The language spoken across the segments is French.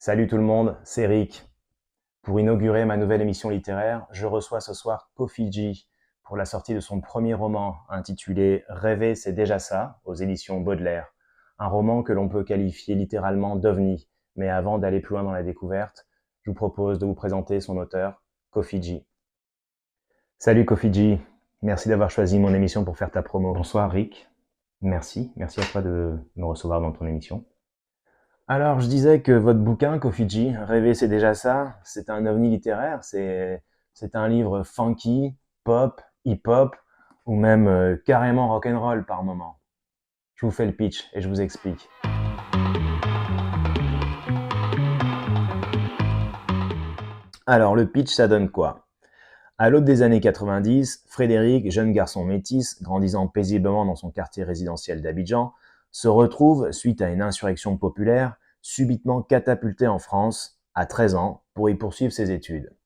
Salut tout le monde, c'est Rick. Pour inaugurer ma nouvelle émission littéraire, je reçois ce soir Kofi G pour la sortie de son premier roman intitulé Rêver, c'est déjà ça, aux éditions Baudelaire. Un roman que l'on peut qualifier littéralement d'ovni. Mais avant d'aller plus loin dans la découverte, je vous propose de vous présenter son auteur, Kofi G. Salut Kofi G, merci d'avoir choisi mon émission pour faire ta promo. Bonsoir Rick, merci à toi de me recevoir dans ton émission. Alors, je disais que votre bouquin, Kofiji, Rêver, c'est déjà ça, c'est un ovni littéraire, c'est un livre funky, pop, hip-hop, ou même carrément rock'n'roll par moment. Je vous fais le pitch et je vous explique. Alors, le pitch, ça donne quoi? À l'aube des années 90, Frédéric, jeune garçon métis, grandissant paisiblement dans son quartier résidentiel d'Abidjan, se retrouve, suite à une insurrection populaire, subitement catapulté en France, à 13 ans, pour y poursuivre ses études.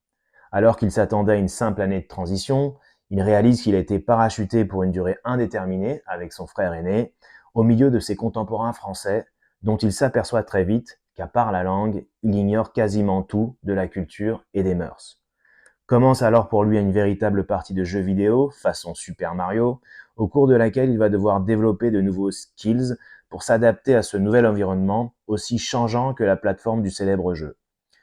Alors qu'il s'attendait à une simple année de transition, il réalise qu'il a été parachuté pour une durée indéterminée avec son frère aîné, au milieu de ses contemporains français, dont il s'aperçoit très vite qu'à part la langue, il ignore quasiment tout de la culture et des mœurs. Commence alors pour lui une véritable partie de jeux vidéo, façon Super Mario, au cours de laquelle il va devoir développer de nouveaux skills pour s'adapter à ce nouvel environnement, aussi changeant que la plateforme du célèbre jeu.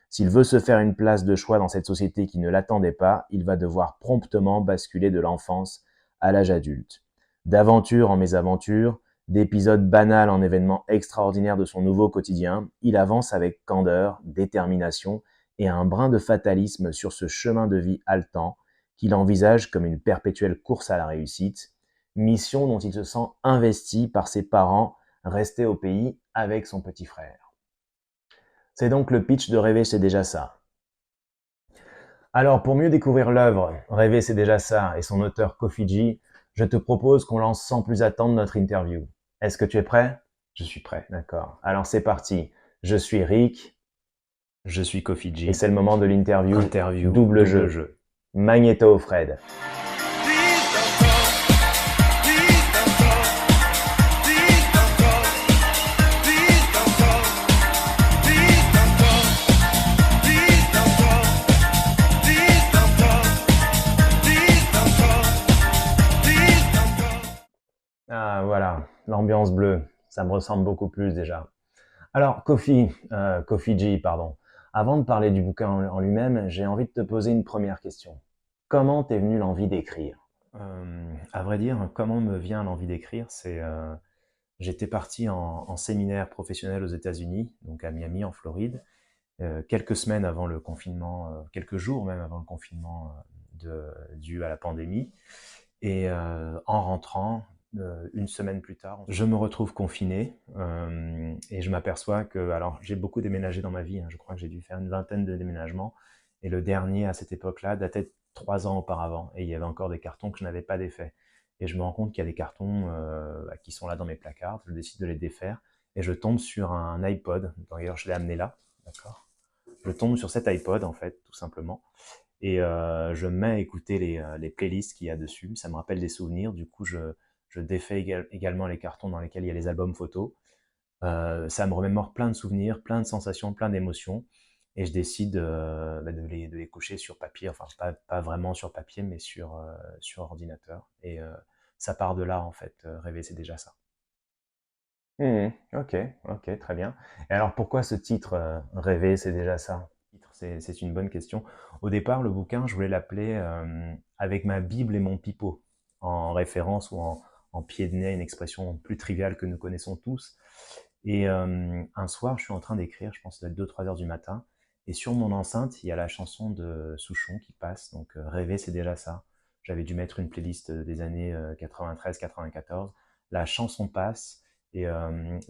S'il veut se faire une place de choix dans cette société qui ne l'attendait pas, il va devoir promptement basculer de l'enfance à l'âge adulte. D'aventure en mésaventure, d'épisodes banals en événements extraordinaires de son nouveau quotidien, il avance avec candeur, détermination et un brin de fatalisme sur ce chemin de vie haletant qu'il envisage comme une perpétuelle course à la réussite, mission dont il se sent investi par ses parents restés au pays avec son petit frère. C'est donc le pitch de Rêver, c'est déjà ça. Alors, pour mieux découvrir l'œuvre Rêver, c'est déjà ça et son auteur Kofi G, je te propose qu'on lance sans plus attendre notre interview. Est-ce que tu es prêt? Je suis prêt. D'accord. Alors c'est parti. Je suis Rick Je suis Kofi et G. c'est le moment de l'interview Interview, double double jeu. jeu. Magnéto Fred. Ah voilà, l'ambiance bleue, ça me ressemble beaucoup plus déjà. Alors Kofi G, pardon. Avant de parler du bouquin en lui-même, j'ai envie de te poser une première question. Comment t'es venue l'envie d'écrire? À vrai dire, comment me vient l'envie d'écrire, j'étais parti en séminaire professionnel aux États-Unis, donc à Miami, en Floride, quelques semaines avant le confinement, quelques jours même avant le confinement dû à la pandémie. Et en rentrant, une semaine plus tard, je me retrouve confiné et je m'aperçois que, alors j'ai beaucoup déménagé dans ma vie, hein, je crois que j'ai dû faire une vingtaine de déménagements, et le dernier à cette époque-là datait de 3 ans auparavant, et il y avait encore des cartons que je n'avais pas défaits. Et je me rends compte qu'il y a des cartons qui sont là dans mes placards, je décide de les défaire, et je tombe sur un iPod, d'ailleurs je l'ai amené là, d'accord. Je tombe sur cet iPod en fait, tout simplement, et je me mets à écouter les playlists qu'il y a dessus. Ça me rappelle des souvenirs. Du coup, je défais également les cartons dans lesquels il y a les albums photos. Ça me remémore plein de souvenirs, plein de sensations, plein d'émotions. Et je décide de les coucher sur papier, enfin pas vraiment sur papier, mais sur ordinateur. Et ça part de là, en fait. Rêver, c'est déjà ça. Ok, très bien. Et alors pourquoi ce titre Rêver, c'est déjà ça? C'est une bonne question. Au départ, le bouquin, je voulais l'appeler Avec ma Bible et mon pipeau, en référence ou en pied de nez, une expression plus triviale que nous connaissons tous. Et un soir, je suis en train d'écrire, je pense que ça doit être 2-3 heures du matin, et sur mon enceinte, il y a la chanson de Souchon qui passe, donc Rêver, c'est déjà ça. J'avais dû mettre une playlist des années 93-94. La chanson passe, et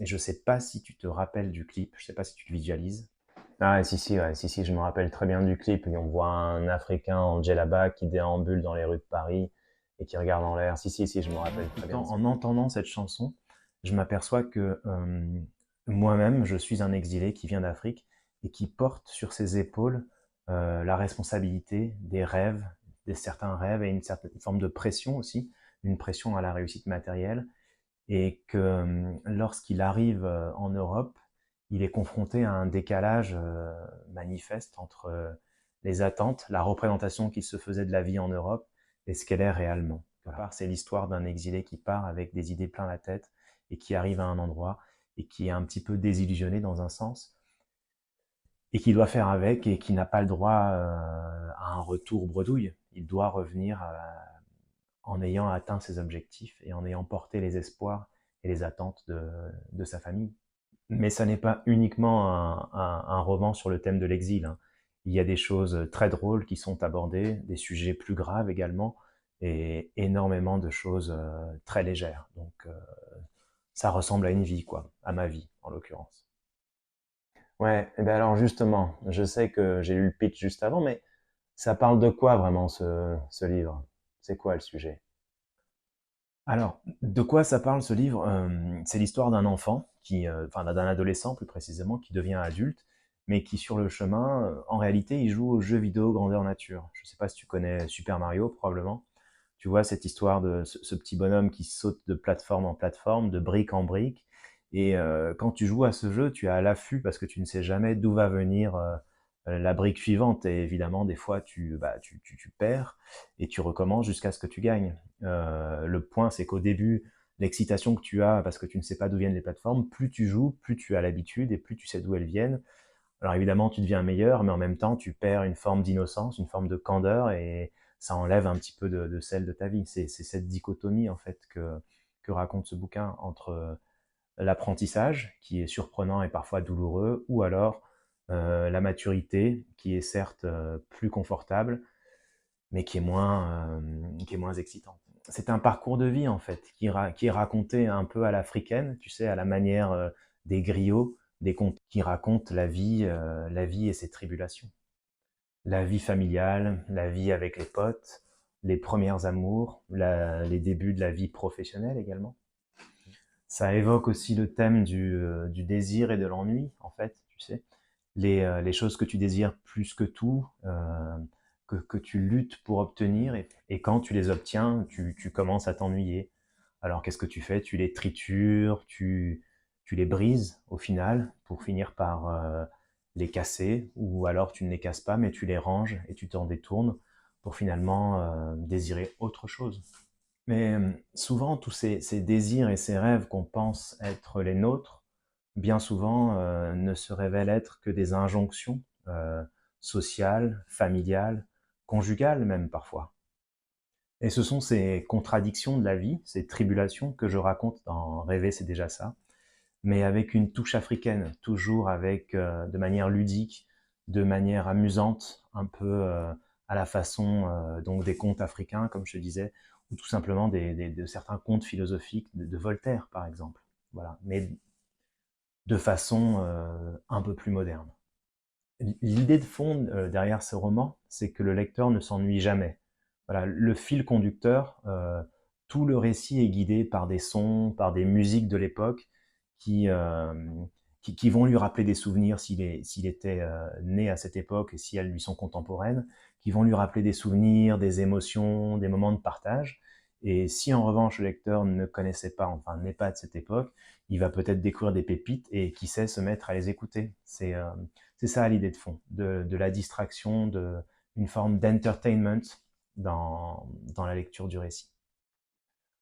je sais pas si tu te rappelles du clip, je sais pas si tu le visualises. Ah si, je me rappelle très bien du clip. Et on voit un Africain en djellaba qui déambule dans les rues de Paris et qui regarde en l'air. Si, je me rappelle très bien. En entendant cette chanson, je m'aperçois que moi-même, je suis un exilé qui vient d'Afrique et qui porte sur ses épaules la responsabilité des rêves, des certains rêves et une certaine forme de pression aussi, une pression à la réussite matérielle. Et que lorsqu'il arrive en Europe, il est confronté à un décalage manifeste entre les attentes, la représentation qu'il se faisait de la vie en Europe et ce qu'elle est réellement. Voilà. C'est l'histoire d'un exilé qui part avec des idées plein la tête et qui arrive à un endroit et qui est un petit peu désillusionné dans un sens et qui doit faire avec et qui n'a pas le droit à un retour bredouille. Il doit revenir en ayant atteint ses objectifs et en ayant porté les espoirs et les attentes de sa famille. Mais ça n'est pas uniquement un roman sur le thème de l'exil, hein. Il y a des choses très drôles qui sont abordées, des sujets plus graves également, et énormément de choses très légères. Donc ça ressemble à une vie, quoi, à ma vie en l'occurrence. Ouais, et ben alors justement, je sais que j'ai lu le pitch juste avant, mais ça parle de quoi vraiment ce livre? C'est quoi le sujet? Alors, de quoi ça parle ce livre? C'est l'histoire d'un enfant, enfin d'un adolescent plus précisément, qui devient adulte, mais qui sur le chemin, en réalité, il joue aux jeux vidéo grandeur nature. Je ne sais pas si tu connais Super Mario, probablement. Tu vois cette histoire de ce petit bonhomme qui saute de plateforme en plateforme, de brique en brique. Et quand tu joues à ce jeu, tu es à l'affût parce que tu ne sais jamais d'où va venir la brique suivante. Et évidemment, des fois, tu perds et tu recommences jusqu'à ce que tu gagnes. Le point, c'est qu'au début, l'excitation que tu as parce que tu ne sais pas d'où viennent les plateformes, plus tu joues, plus tu as l'habitude et plus tu sais d'où elles viennent. Alors évidemment, tu deviens meilleur, mais en même temps, tu perds une forme d'innocence, une forme de candeur, et ça enlève un petit peu de sel de ta vie. C'est cette dichotomie en fait que raconte ce bouquin entre l'apprentissage, qui est surprenant et parfois douloureux, ou alors la maturité, qui est certes plus confortable, mais qui est moins excitant. C'est un parcours de vie en fait, qui est raconté un peu à l'africaine, tu sais, à la manière des griots, des contes qui racontent la vie et ses tribulations. La vie familiale, la vie avec les potes, les premiers amours, les débuts de la vie professionnelle également. Ça évoque aussi le thème du désir et de l'ennui, en fait, tu sais. Les choses que tu désires plus que tout, que tu luttes pour obtenir, et quand tu les obtiens, tu commences à t'ennuyer. Alors qu'est-ce que tu fais? Tu les tritures, tu les brises au final, pour finir par les casser, ou alors tu ne les casses pas, mais tu les ranges et tu t'en détournes pour finalement désirer autre chose. Mais souvent, tous ces désirs et ces rêves qu'on pense être les nôtres, bien souvent ne se révèlent être que des injonctions sociales, familiales, conjugales même parfois. Et ce sont ces contradictions de la vie, ces tribulations que je raconte dans Rêver, c'est déjà ça, mais avec une touche africaine, toujours avec de manière ludique, de manière amusante, un peu à la façon donc des contes africains, comme je te disais, ou tout simplement de certains contes philosophiques de Voltaire, par exemple. Voilà, mais de façon un peu plus moderne. L'idée de fond derrière ce roman, c'est que le lecteur ne s'ennuie jamais. Voilà, le fil conducteur, tout le récit est guidé par des sons, par des musiques de l'époque qui, euh, qui vont lui rappeler des souvenirs s'il était né à cette époque et si elles lui sont contemporaines, qui vont lui rappeler des souvenirs, des émotions, des moments de partage. Et si en revanche le lecteur ne connaissait pas, enfin n'est pas de cette époque, il va peut-être découvrir des pépites et qui sait se mettre à les écouter. C'est ça l'idée de fond, de la distraction, une forme d'entertainment dans la lecture du récit.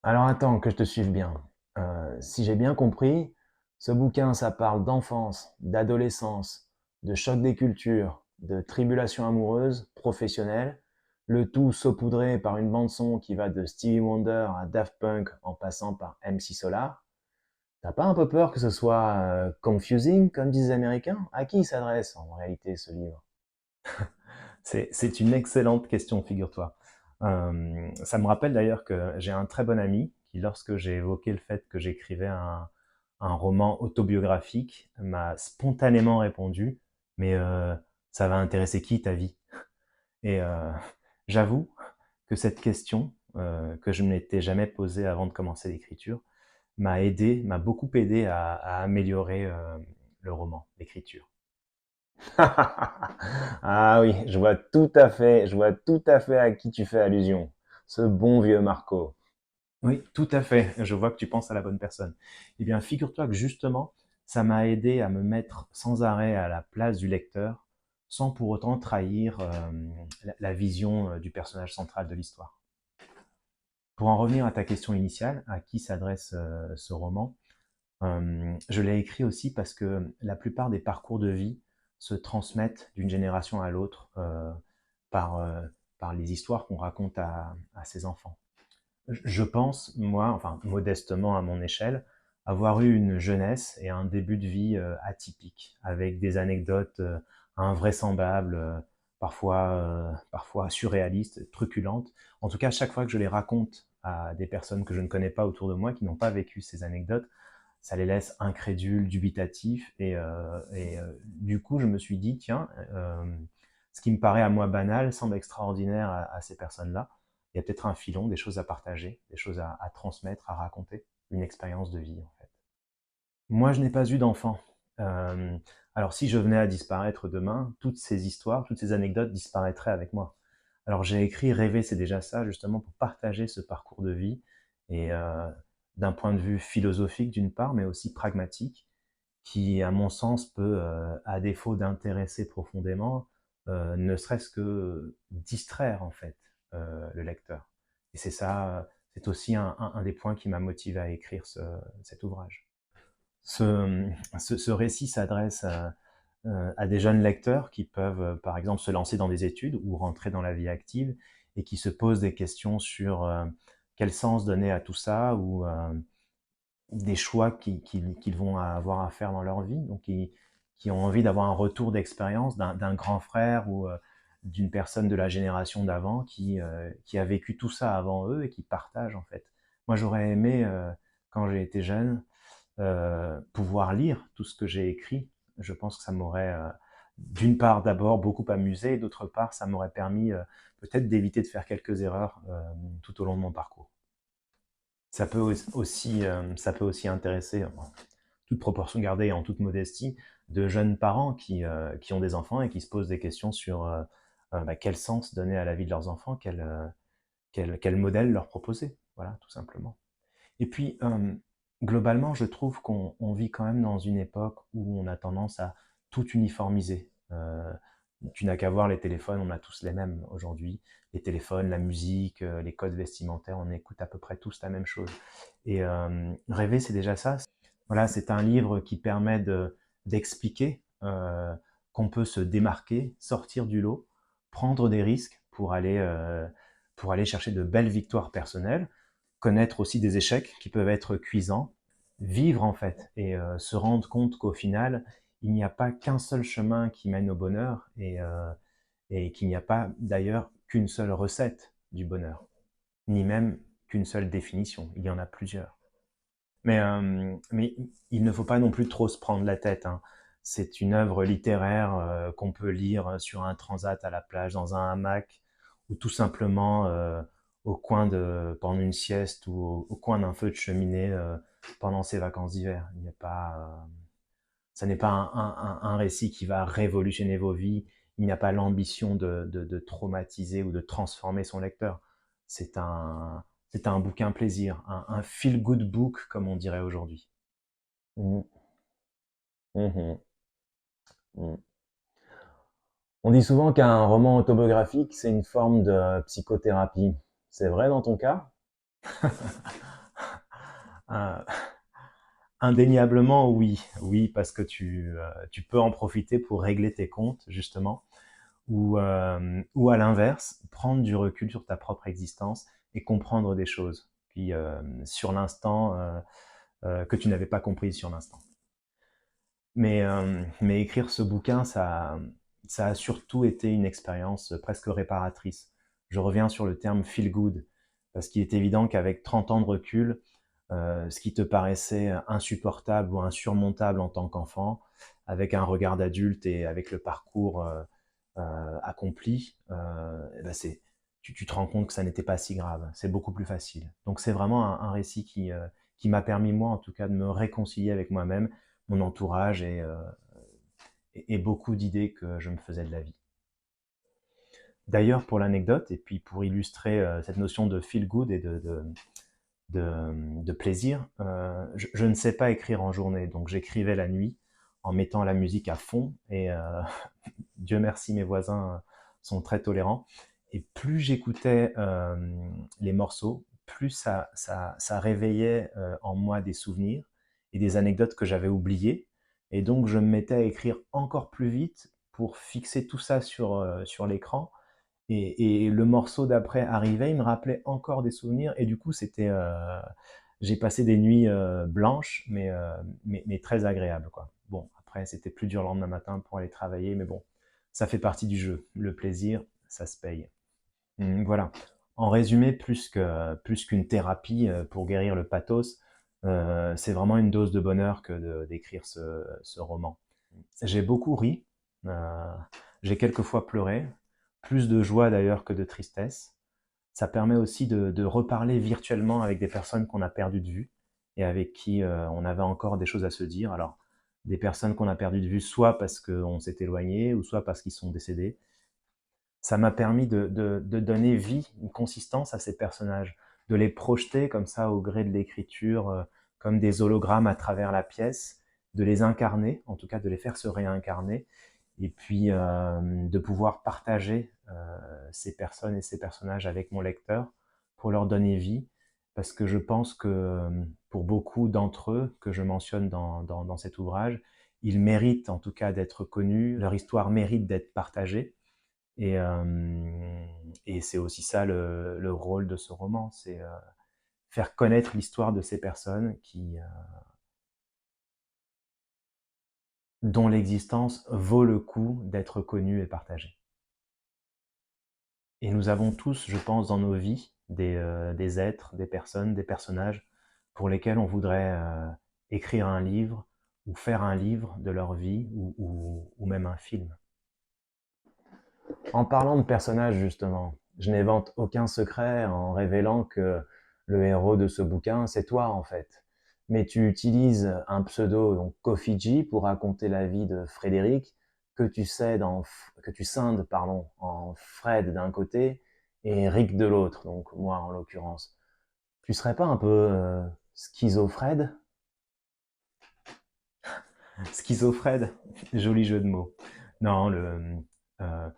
Alors attends, que je te suive bien. Si j'ai bien compris, ce bouquin, ça parle d'enfance, d'adolescence, de choc des cultures, de tribulations amoureuses, professionnelles, le tout saupoudré par une bande-son qui va de Stevie Wonder à Daft Punk en passant par MC Solar. T'as pas un peu peur que ce soit confusing, comme disent les Américains? À qui il s'adresse en réalité ce livre? C'est une excellente question, figure-toi. Ça me rappelle d'ailleurs que j'ai un très bon ami qui, lorsque j'ai évoqué le fait que j'écrivais un roman autobiographique, m'a spontanément répondu, mais ça va intéresser qui ta vie? Et j'avoue que cette question, que je ne m'étais jamais posée avant de commencer l'écriture, m'a beaucoup aidé à améliorer le roman, l'écriture. Ah oui, je vois tout à fait à qui tu fais allusion. Ce bon vieux Marco. Oui, tout à fait. Je vois que tu penses à la bonne personne. Eh bien, figure-toi que justement, ça m'a aidé à me mettre sans arrêt à la place du lecteur, sans pour autant trahir la vision du personnage central de l'histoire. Pour en revenir à ta question initiale, à qui s'adresse ce roman, je l'ai écrit aussi parce que la plupart des parcours de vie se transmettent d'une génération à l'autre par, par les histoires qu'on raconte à ses enfants. Je pense, moi, enfin modestement à mon échelle, avoir eu une jeunesse et un début de vie atypique, avec des anecdotes invraisemblables, parfois surréalistes, truculentes. En tout cas, chaque fois que je les raconte à des personnes que je ne connais pas autour de moi, qui n'ont pas vécu ces anecdotes, ça les laisse incrédules, dubitatifs, et du coup, je me suis dit, tiens, ce qui me paraît à moi banal semble extraordinaire à ces personnes-là. Il y a peut-être un filon, des choses à partager, des choses à transmettre, à raconter, une expérience de vie en fait. Moi, je n'ai pas eu d'enfant. Euh, alors si je venais à disparaître demain, toutes ces histoires, toutes ces anecdotes disparaîtraient avec moi. Alors j'ai écrit Rêver, c'est déjà ça, justement pour partager ce parcours de vie, et d'un point de vue philosophique d'une part, mais aussi pragmatique, qui, à mon sens, peut, à défaut d'intéresser profondément, ne serait-ce que distraire en fait le lecteur. Et c'est ça, c'est aussi un des points qui m'a motivé à écrire cet ouvrage. Ce récit s'adresse à des jeunes lecteurs qui peuvent, par exemple, se lancer dans des études ou rentrer dans la vie active et qui se posent des questions sur quel sens donner à tout ça, ou des choix qu'ils vont avoir à faire dans leur vie, donc qui ont envie d'avoir un retour d'expérience d'un grand frère ou d'une personne de la génération d'avant qui a vécu tout ça avant eux et qui partage en fait. Moi j'aurais aimé, quand j'ai été jeune, pouvoir lire tout ce que j'ai écrit. Je pense que ça m'aurait, d'une part d'abord beaucoup amusé, et d'autre part ça m'aurait permis peut-être d'éviter de faire quelques erreurs tout au long de mon parcours. Ça peut aussi intéresser, en toute proportion gardée et en toute modestie, de jeunes parents qui ont des enfants et qui se posent des questions sur quel sens donner à la vie de leurs enfants, quel modèle leur proposer, voilà, tout simplement. Et puis, globalement, je trouve qu'on vit quand même dans une époque où on a tendance à tout uniformiser. Tu n'as qu'à voir les téléphones, on a tous les mêmes aujourd'hui. Les téléphones, la musique, les codes vestimentaires, on écoute à peu près tous la même chose. Et Rêver, c'est déjà ça. Voilà, c'est un livre qui permet d'expliquer qu'on peut se démarquer, sortir du lot, prendre des risques pour aller chercher de belles victoires personnelles, connaître aussi des échecs qui peuvent être cuisants, vivre en fait, et se rendre compte qu'au final, il n'y a pas qu'un seul chemin qui mène au bonheur, et qu'il n'y a pas d'ailleurs qu'une seule recette du bonheur, ni même qu'une seule définition, il y en a plusieurs. Mais il ne faut pas non plus trop se prendre la tête, hein. C'est une œuvre littéraire qu'on peut lire sur un transat à la plage, dans un hamac, ou tout simplement pendant une sieste, ou au coin d'un feu de cheminée pendant ses vacances d'hiver. Il n'y a pas, ça n'est pas un récit qui va révolutionner vos vies. Il n'y a pas l'ambition de traumatiser ou de transformer son lecteur. C'est c'est un bouquin plaisir, un feel-good book, comme on dirait aujourd'hui. Mhm. Mhm. Mhm. On dit souvent qu'un roman autobiographique, c'est une forme de psychothérapie. C'est vrai dans ton cas? Euh, Indéniablement, oui. Oui, parce que tu peux en profiter pour régler tes comptes, justement, ou à l'inverse, prendre du recul sur ta propre existence et comprendre des choses, puis sur l'instant, que tu n'avais pas compris sur l'instant. Mais écrire ce bouquin, ça a surtout été une expérience presque réparatrice. Je reviens sur le terme feel good, parce qu'il est évident qu'avec 30 ans de recul, ce qui te paraissait insupportable ou insurmontable en tant qu'enfant, avec un regard d'adulte et avec le parcours accompli, eh ben tu te rends compte que ça n'était pas si grave, c'est beaucoup plus facile. Donc c'est vraiment un récit qui m'a permis, moi en tout cas, de me réconcilier avec moi-même, mon entourage, et beaucoup d'idées que je me faisais de la vie. D'ailleurs, pour l'anecdote, et puis pour illustrer cette notion de feel good et de plaisir. Je ne sais pas écrire en journée, donc j'écrivais la nuit en mettant la musique à fond et Dieu merci, mes voisins sont très tolérants. Et plus j'écoutais les morceaux, plus ça réveillait en moi des souvenirs et des anecdotes que j'avais oubliées. Et donc je me mettais à écrire encore plus vite pour fixer tout ça sur l'écran. Et le morceau d'après arrivait, il me rappelait encore des souvenirs. Et du coup, j'ai passé des nuits blanches, mais très agréables, quoi. Bon, après, c'était plus dur le lendemain matin pour aller travailler, mais bon, ça fait partie du jeu. Le plaisir, ça se paye. Voilà. En résumé, plus qu'une thérapie pour guérir le pathos, c'est vraiment une dose de bonheur que d'écrire ce roman. J'ai beaucoup ri, euh, j'ai quelquefois pleuré, plus de joie d'ailleurs que de tristesse. Ça permet aussi de reparler virtuellement avec des personnes qu'on a perdues de vue et avec qui on avait encore des choses à se dire. Alors, des personnes qu'on a perdues de vue, soit parce qu'on s'est éloigné, ou soit parce qu'ils sont décédés. Ça m'a permis de donner vie, une consistance à ces personnages, de les projeter comme ça au gré de l'écriture, comme des hologrammes à travers la pièce, de les incarner, en tout cas de les faire se réincarner, et puis de pouvoir partager ces personnes et ces personnages avec mon lecteur pour leur donner vie, parce que je pense que pour beaucoup d'entre eux que je mentionne dans cet ouvrage, ils méritent en tout cas d'être connus, leur histoire mérite d'être partagée, et, euh, et c'est aussi ça le rôle de ce roman, c'est faire connaître l'histoire de ces personnes dont l'existence vaut le coup d'être connue et partagée. Et nous avons tous, je pense, dans nos vies, des êtres, des personnes, des personnages pour lesquels on voudrait écrire un livre ou faire un livre de leur vie ou même un film. En parlant de personnages, justement, je n'évente aucun secret en révélant que le héros de ce bouquin, c'est toi, en fait. Mais tu utilises un pseudo, donc Kofiji, pour raconter la vie de Frédéric, que tu scindes, pardon, en Fred d'un côté et Rick de l'autre, donc moi en l'occurrence. Tu serais pas un peu schizophrède? Schizophrène, joli jeu de mots. Non, euh,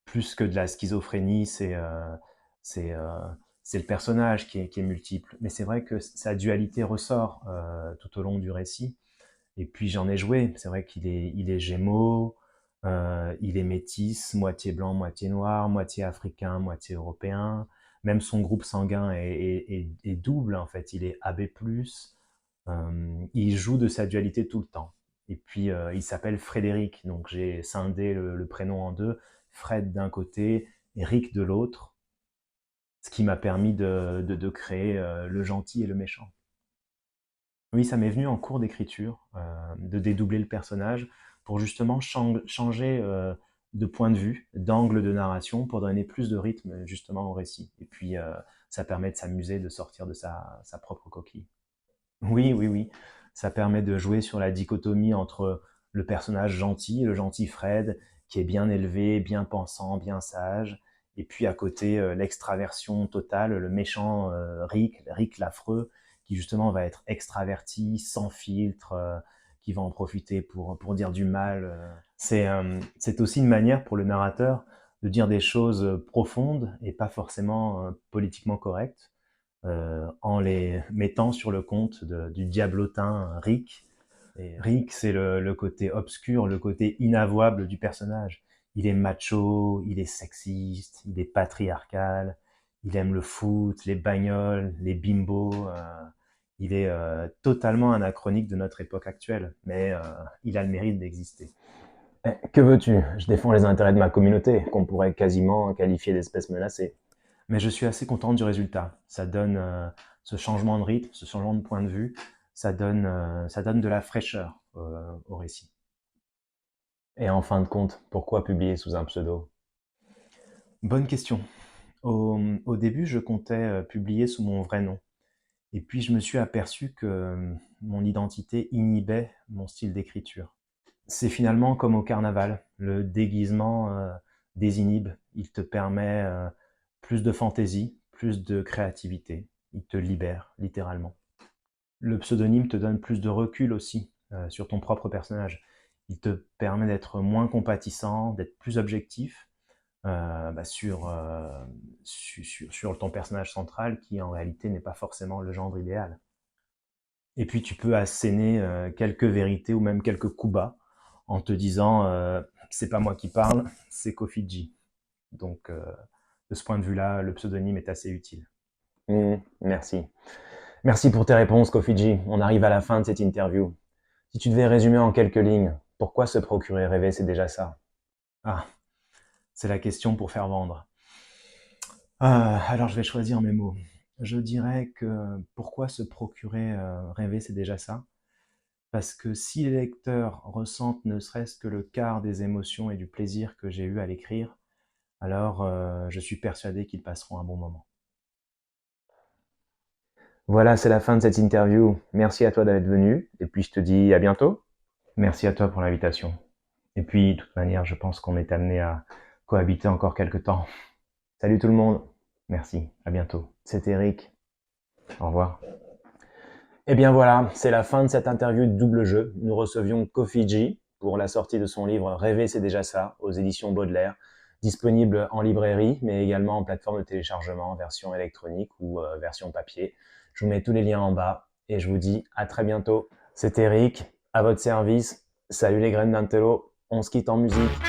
plus que de la schizophrénie, c'est euh, c'est le personnage qui est multiple. Mais c'est vrai que sa dualité ressort tout au long du récit. Et puis j'en ai joué. C'est vrai il est gémeaux, il est métis, moitié blanc, moitié noir, moitié africain, moitié européen. Même son groupe sanguin est double en fait. Il est AB+. Il joue de sa dualité tout le temps. Et puis il s'appelle Frédéric, donc j'ai scindé le prénom en deux, Fred d'un côté et Rick de l'autre, ce qui m'a permis de créer le gentil et le méchant. Oui, ça m'est venu en cours d'écriture, de dédoubler le personnage pour justement changer de point de vue, d'angle de narration, pour donner plus de rythme justement au récit. Et puis, ça permet de s'amuser, de sortir de sa propre coquille. Oui, oui, oui. Ça permet de jouer sur la dichotomie entre le personnage gentil, le gentil Fred, qui est bien élevé, bien pensant, bien sage, et puis à côté, l'extraversion totale, le méchant Rick l'affreux, qui justement va être extraverti, sans filtre, qui va en profiter pour dire du mal. C'est aussi une manière pour le narrateur de dire des choses profondes et pas forcément politiquement correctes en les mettant sur le compte du diablotin Rick. Et Rick, c'est le côté obscur, le côté inavouable du personnage. Il est macho, il est sexiste, il est patriarcal, il aime le foot, les bagnoles, les bimbos. Il est totalement anachronique de notre époque actuelle, mais il a le mérite d'exister. Que veux-tu? Je défends les intérêts de ma communauté, qu'on pourrait quasiment qualifier d'espèce menacée. Mais je suis assez content du résultat. Ça donne ce changement de rythme, ce changement de point de vue, ça donne de la fraîcheur au récit. Et en fin de compte, pourquoi publier sous un pseudo? Bonne question. Au début, je comptais publier sous mon vrai nom. Et puis, je me suis aperçu que mon identité inhibait mon style d'écriture. C'est finalement comme au carnaval. Le déguisement désinhibe. Il te permet plus de fantaisie, plus de créativité. il te libère, littéralement. Le pseudonyme te donne plus de recul aussi sur ton propre personnage. Il te permet d'être moins compatissant, d'être plus objectif sur ton personnage central qui en réalité n'est pas forcément le gendre idéal. Et puis tu peux asséner quelques vérités ou même quelques coups bas en te disant c'est pas moi qui parle, c'est Kofidji. Donc de ce point de vue-là, le pseudonyme est assez utile. Merci. Merci pour tes réponses, Kofidji. On arrive à la fin de cette interview. Si tu devais résumer en quelques lignes, pourquoi se procurer rêver, c'est déjà ça? Ah, c'est la question pour faire vendre. Alors je vais choisir mes mots. Je dirais que pourquoi se procurer rêver, c'est déjà ça. Parce que si les lecteurs ressentent ne serait-ce que le quart des émotions et du plaisir que j'ai eu à l'écrire, alors je suis persuadé qu'ils passeront un bon moment. Voilà, c'est la fin de cette interview. Merci à toi d'être venu. Et puis je te dis à bientôt. Merci à toi pour l'invitation. Et puis, de toute manière, je pense qu'on est amené à cohabiter encore quelques temps. Salut tout le monde. Merci, à bientôt. C'est Eric. Au revoir. Et bien voilà, c'est la fin de cette interview de double jeu. Nous recevions Kofidji pour la sortie de son livre Rêver, c'est déjà ça, aux éditions Baudelaire, disponible en librairie, mais également en plateforme de téléchargement, version électronique ou version papier. Je vous mets tous les liens en bas et je vous dis à très bientôt. C'est Eric, à votre service. Salut les graines d'Intello, on se quitte en musique.